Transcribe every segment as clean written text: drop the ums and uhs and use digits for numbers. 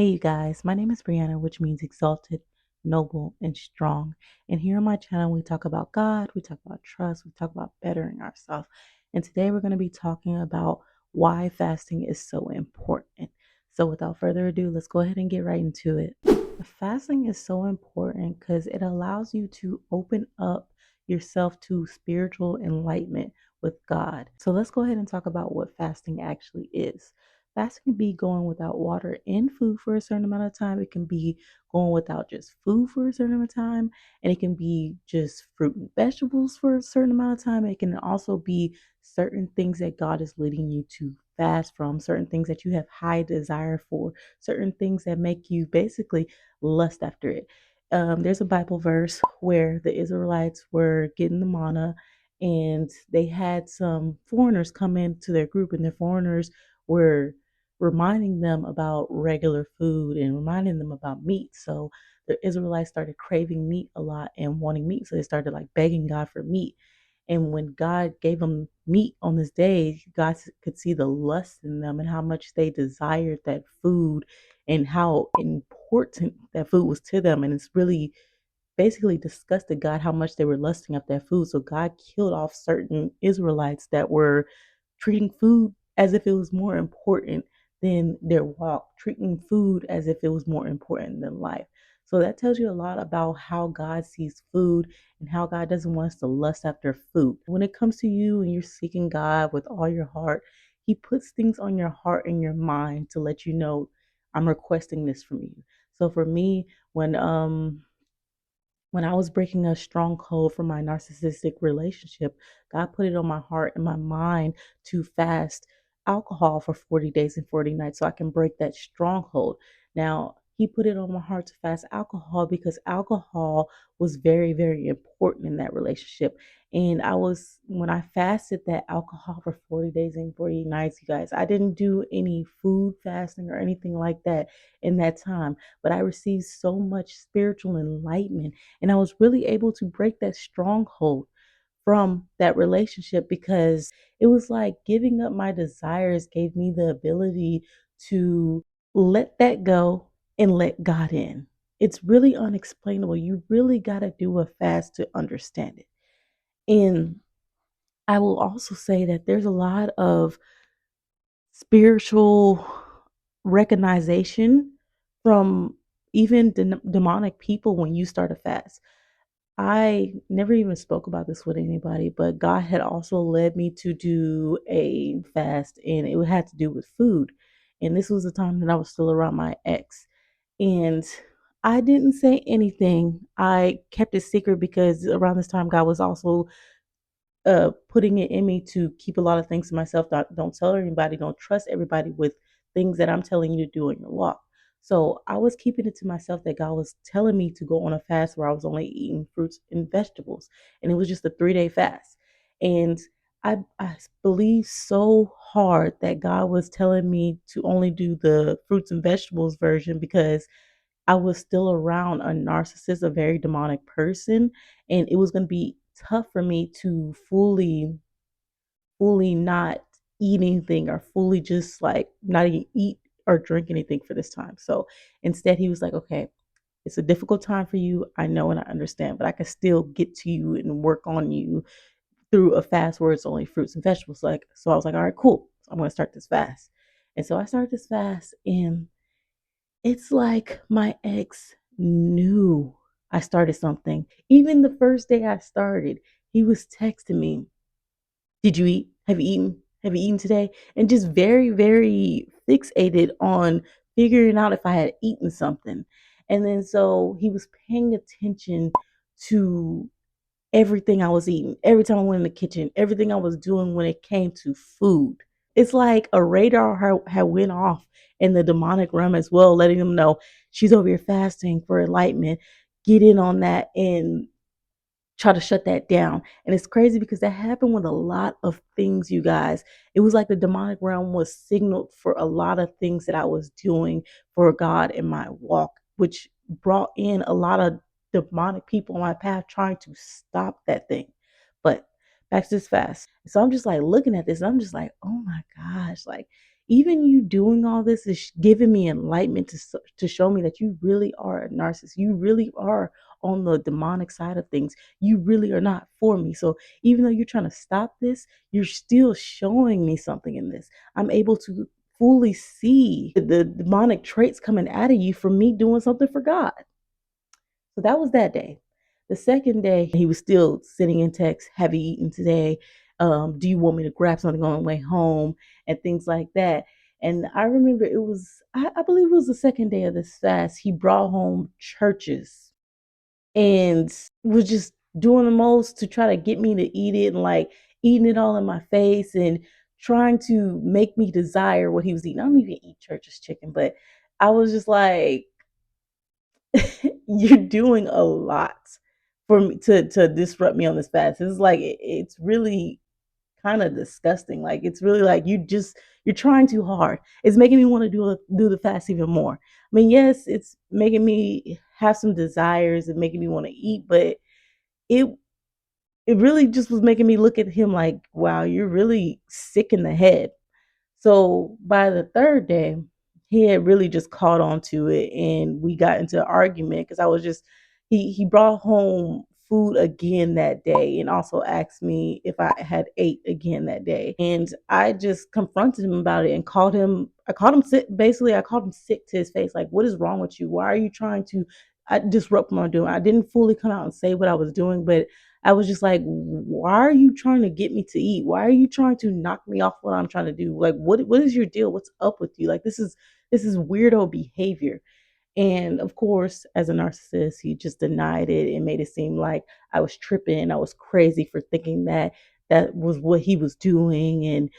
Hey, you guys, my name is Brianna, which means exalted, noble, and strong. And here on my channel, we talk about God, we talk about trust, we talk about bettering ourselves. And today we're going to be talking about why fasting is so important. So, without further ado, let's go ahead and get right into it. Fasting is so important because it allows you to open up yourself to spiritual enlightenment with God. So, let's go ahead and talk about what fasting actually is. Fasting can be going without water and food for a certain amount of time. It can be going without just food for a certain amount of time. And it can be just fruit and vegetables for a certain amount of time. It can also be certain things that God is leading you to fast from, certain things that you have high desire for, certain things that make you basically lust after it. There's a Bible verse where the Israelites were getting the manna and they had some foreigners come into their group, and the foreigners were reminding them about regular food and reminding them about meat. So the Israelites started craving meat a lot and wanting meat. So they started like begging God for meat. And when God gave them meat on this day, God could see the lust in them and how much they desired that food and how important that food was to them. And it's really basically disgusted God how much they were lusting after that food. So God killed off certain Israelites that were treating food as if it was more important than their walk, treating food as if it was more important than life. So that tells you a lot about how God sees food and how God doesn't want us to lust after food. When it comes to you and you're seeking God with all your heart, He puts things on your heart and your mind to let you know, I'm requesting this from you. So for me, when I was breaking a stronghold from my narcissistic relationship, God put it on my heart and my mind to fast alcohol for 40 days and 40 nights so I can break that stronghold. Now, He put it on my heart to fast alcohol because alcohol was very, very important in that relationship. And when I fasted that alcohol for 40 days and 40 nights, you guys, I didn't do any food fasting or anything like that in that time, but I received so much spiritual enlightenment, and I was really able to break that stronghold from that relationship because it was like giving up my desires gave me the ability to let that go and let God in. It's really unexplainable. You really got to do a fast to understand it. And I will also say that there's a lot of spiritual recognition from even demonic people when you start a fast. I never even spoke about this with anybody, but God had also led me to do a fast, and it had to do with food. And this was the time that I was still around my ex. And I didn't say anything. I kept it secret because around this time, God was also putting it in me to keep a lot of things to myself. Don't tell anybody, don't trust everybody with things that I'm telling you to do in your walk. So I was keeping it to myself that God was telling me to go on a fast where I was only eating fruits and vegetables. And it was just a 3-day fast. And I believe so hard that God was telling me to only do the fruits and vegetables version because I was still around a narcissist, a very demonic person, and it was going to be tough for me to fully not eat anything or fully just like not even eat or drink anything for this time. So instead, he was like, okay, it's a difficult time for you. I know and I understand, but I can still get to you and work on you through a fast where it's only fruits and vegetables. Like, so I was like, all right, cool. So I'm going to start this fast. And so I started this fast, and it's like my ex knew I started something. Even the first day I started, he was texting me, did you eat? Have you eaten? Have you eaten today? And just very, very fixated on figuring out if I had eaten something. And then so he was paying attention to everything I was eating, every time I went in the kitchen, everything I was doing when it came to food. It's like a radar had went off in the demonic realm as well, letting them know she's over here fasting for enlightenment. Get in on that and try to shut that down. And it's crazy because that happened with a lot of things, you guys. It was like the demonic realm was signaled for a lot of things that I was doing for God in my walk, which brought in a lot of demonic people on my path trying to stop that thing. But back to this fast. So I'm just like looking at this and I'm just like, oh my gosh, like even you doing all this is giving me enlightenment to show me that you really are a narcissist. You really are on the demonic side of things. You really are not for me. So even though you're trying to stop this, you're still showing me something in this. I'm able to fully see the demonic traits coming out of you from me doing something for God. So that was that day. The second day, he was still sending in text, have you eaten today? Do you want me to grab something on the way home? And things like that. And I remember it was, I believe it was the second day of this fast. He brought home churches and was just doing the most to try to get me to eat it and like eating it all in my face and trying to make me desire what he was eating. I don't even eat church's chicken, but I was just like, you're doing a lot for me to disrupt me on this fast. It's like it's really kind of disgusting. Like it's really like you're trying too hard. It's making me want to do the fast even more. I mean, yes, it's making me have some desires and making me want to eat, but it it really just was making me look at him like, wow, you're really sick in the head. So by the third day, he had really just caught on to it, and we got into an argument because I was just he brought home food again that day and also asked me if I had ate again that day. And I just confronted him about it and I called him sick. Basically, I called him sick to his face. Like, what is wrong with you? Why are you trying to disrupt what I'm doing? I didn't fully come out and say what I was doing, but I was just like, why are you trying to get me to eat? Why are you trying to knock me off what I'm trying to do? Like, what is your deal? What's up with you? Like, this is weirdo behavior. And of course, as a narcissist, he just denied it and made it seem like I was tripping. I was crazy for thinking that that was what he was doing. And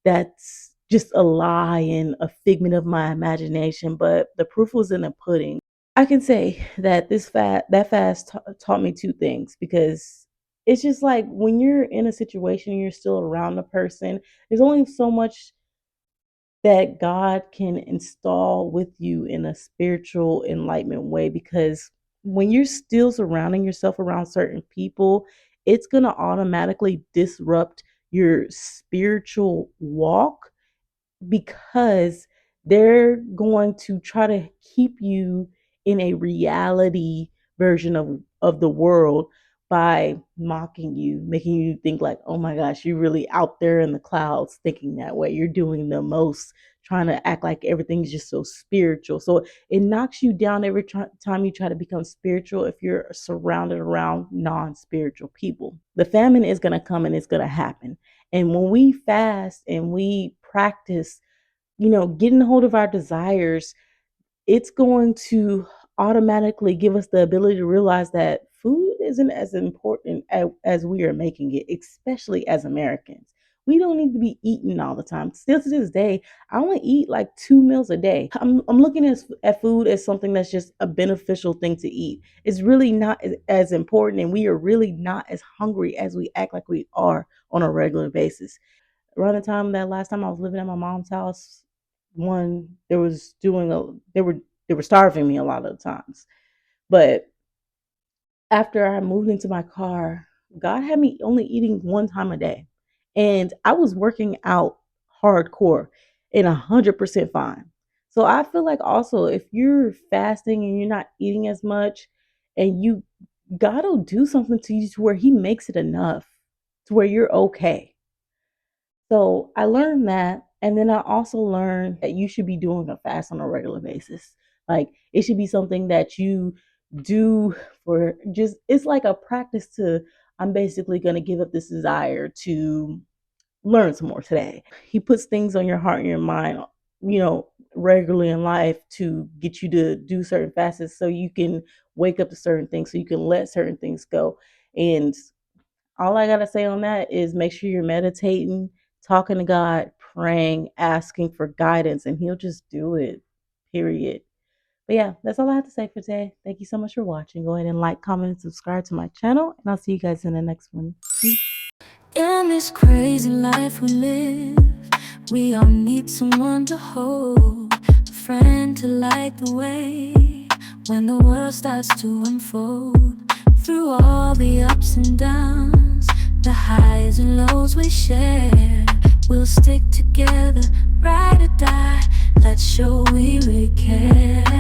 that's just a lie and a figment of my imagination. But the proof was in the pudding. I can say that that fast taught me two things, because it's just like when you're in a situation and you're still around a person, there's only so much that God can install with you in a spiritual enlightenment way, because when you're still surrounding yourself around certain people, it's going to automatically disrupt your spiritual walk, because they're going to try to keep you in a reality version of the world by mocking you, making you think like, oh my gosh, you're really out there in the clouds thinking that way. You're doing the most, trying to act like everything's just so spiritual. So it knocks you down every time you try to become spiritual if you're surrounded around non-spiritual people. The famine is going to come and it's going to happen. And when we fast and we practice, getting a hold of our desires, it's going to automatically give us the ability to realize that food isn't as important as we are making it, especially as Americans. We don't need to be eating all the time. Still to this day, I only eat like 2 meals a day. I'm looking at food as something that's just a beneficial thing to eat. It's really not as important, and we are really not as hungry as we act like we are on a regular basis. Around the time that last time I was living at my mom's house, one there was doing a they were starving me a lot of the times. But after I moved into my car, God had me only eating one time a day. And I was working out hardcore and 100% fine. So I feel like also if you're fasting and you're not eating as much, and God will do something to you to where he makes it enough to where you're okay. So I learned that. And then I also learned that you should be doing a fast on a regular basis. Like it should be something that you do for just, it's like a practice to, I'm basically going to give up this desire to learn some more today. He puts things on your heart and your mind, regularly in life to get you to do certain fasts so you can wake up to certain things, so you can let certain things go. And all I got to say on that is make sure you're meditating, talking to God, praying, asking for guidance, and He'll just do it, period. But yeah, that's all I have to say for today. Thank you so much for watching. Go ahead and like, comment, and subscribe to my channel, and I'll see you guys in the next one. Peace. In this crazy life we live, we all need someone to hold, a friend to light the way when the world starts to unfold. Through all the ups and downs, the highs and lows we share, we'll stick together, ride or die. Let's show we really care.